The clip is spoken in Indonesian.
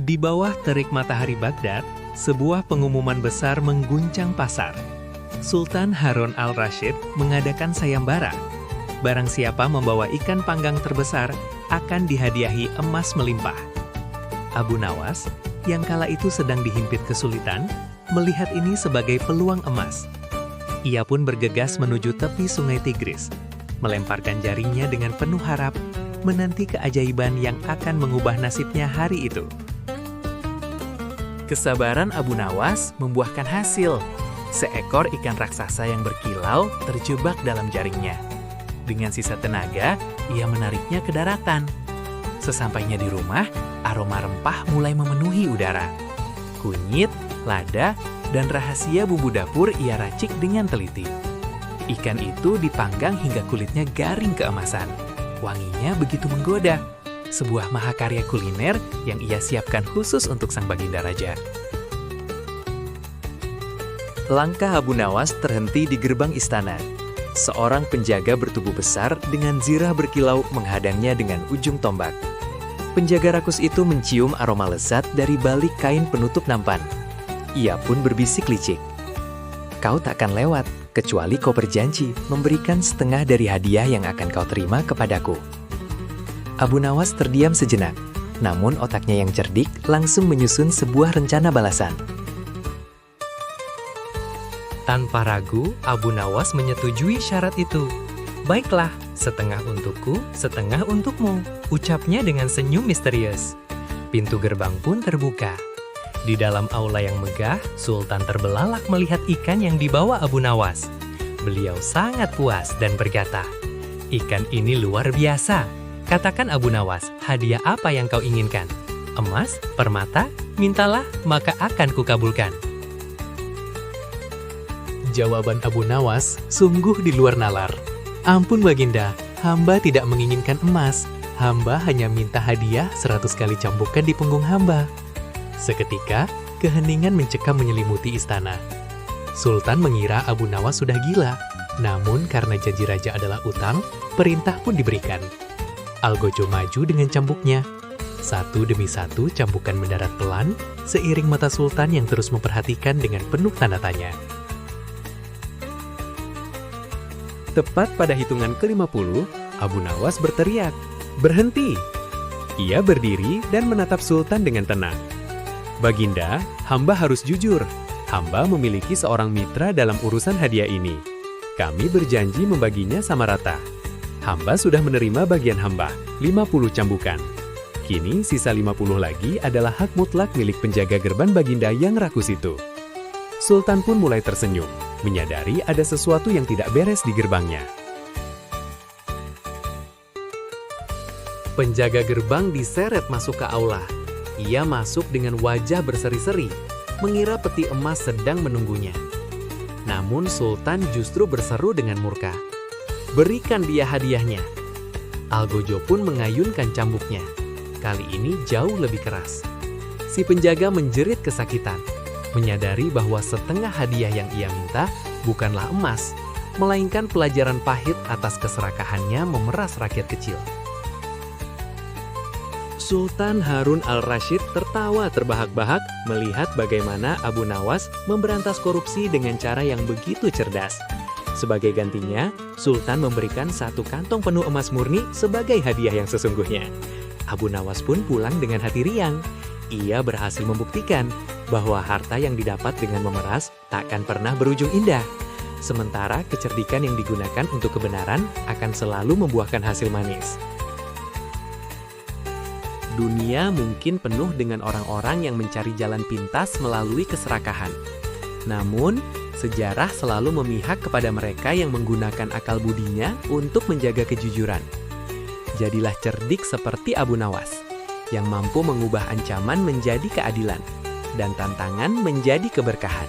Di bawah terik matahari Baghdad, sebuah pengumuman besar mengguncang pasar. Sultan Harun al-Rashid mengadakan sayembara. Barang siapa membawa ikan panggang terbesar akan dihadiahi emas melimpah. Abu Nawas, yang kala itu sedang dihimpit kesulitan, melihat ini sebagai peluang emas. Ia pun bergegas menuju tepi sungai Tigris, melemparkan jarinya dengan penuh harap, menanti keajaiban yang akan mengubah nasibnya hari itu. Kesabaran Abu Nawas membuahkan hasil. Seekor ikan raksasa yang berkilau terjebak dalam jaringnya. Dengan sisa tenaga, ia menariknya ke daratan. Sesampainya di rumah, aroma rempah mulai memenuhi udara. Kunyit, lada, dan rahasia bumbu dapur ia racik dengan teliti. Ikan itu dipanggang hingga kulitnya garing keemasan. Wanginya begitu menggoda. Sebuah mahakarya kuliner yang ia siapkan khusus untuk sang baginda raja. Langkah Abu Nawas terhenti di gerbang istana. Seorang penjaga bertubuh besar dengan zirah berkilau menghadangnya dengan ujung tombak. Penjaga rakus itu mencium aroma lezat dari balik kain penutup nampan. Ia pun berbisik licik. "Kau takkan lewat, kecuali kau berjanji memberikan setengah dari hadiah yang akan kau terima kepadaku." Abu Nawas terdiam sejenak, namun otaknya yang cerdik langsung menyusun sebuah rencana balasan. Tanpa ragu, Abu Nawas menyetujui syarat itu. "Baiklah, setengah untukku, setengah untukmu," ucapnya dengan senyum misterius. Pintu gerbang pun terbuka. Di dalam aula yang megah, Sultan terbelalak melihat ikan yang dibawa Abu Nawas. Beliau sangat puas dan berkata, "Ikan ini luar biasa. Katakan Abu Nawas, hadiah apa yang kau inginkan? Emas? Permata? Mintalah, maka akan kukabulkan." Jawaban Abu Nawas sungguh di luar nalar. "Ampun Baginda, hamba tidak menginginkan emas. Hamba hanya minta hadiah 100 kali cambukan di punggung hamba." Seketika, keheningan mencekam menyelimuti istana. Sultan mengira Abu Nawas sudah gila, namun karena janji raja adalah utang, perintah pun diberikan. Algojo maju dengan cambuknya. Satu demi satu cambukan mendarat pelan, seiring mata Sultan yang terus memperhatikan dengan penuh tanda tanya. Tepat pada hitungan ke-50, Abu Nawas berteriak, "Berhenti!" Ia berdiri dan menatap Sultan dengan tenang. "Baginda, hamba harus jujur. Hamba memiliki seorang mitra dalam urusan hadiah ini. Kami berjanji membaginya sama rata. Hamba sudah menerima bagian hamba, 50 cambukan. Kini sisa 50 lagi adalah hak mutlak milik penjaga gerbang baginda yang rakus itu." Sultan pun mulai tersenyum, menyadari ada sesuatu yang tidak beres di gerbangnya. Penjaga gerbang diseret masuk ke aula. Ia masuk dengan wajah berseri-seri, mengira peti emas sedang menunggunya. Namun Sultan justru berseru dengan murka, "Berikan dia hadiahnya." Algojo pun mengayunkan cambuknya. Kali ini jauh lebih keras. Si penjaga menjerit kesakitan, menyadari bahwa setengah hadiah yang ia minta bukanlah emas, melainkan pelajaran pahit atas keserakahannya memeras rakyat kecil. Sultan Harun al-Rashid tertawa terbahak-bahak melihat bagaimana Abu Nawas memberantas korupsi dengan cara yang begitu cerdas. Sebagai gantinya, Sultan memberikan 1 kantong penuh emas murni sebagai hadiah yang sesungguhnya. Abu Nawas pun pulang dengan hati riang. Ia berhasil membuktikan bahwa harta yang didapat dengan memeras takkan pernah berujung indah. Sementara kecerdikan yang digunakan untuk kebenaran akan selalu membuahkan hasil manis. Dunia mungkin penuh dengan orang-orang yang mencari jalan pintas melalui keserakahan. Namun, sejarah selalu memihak kepada mereka yang menggunakan akal budinya untuk menjaga kejujuran. Jadilah cerdik seperti Abu Nawas, yang mampu mengubah ancaman menjadi keadilan, dan tantangan menjadi keberkahan.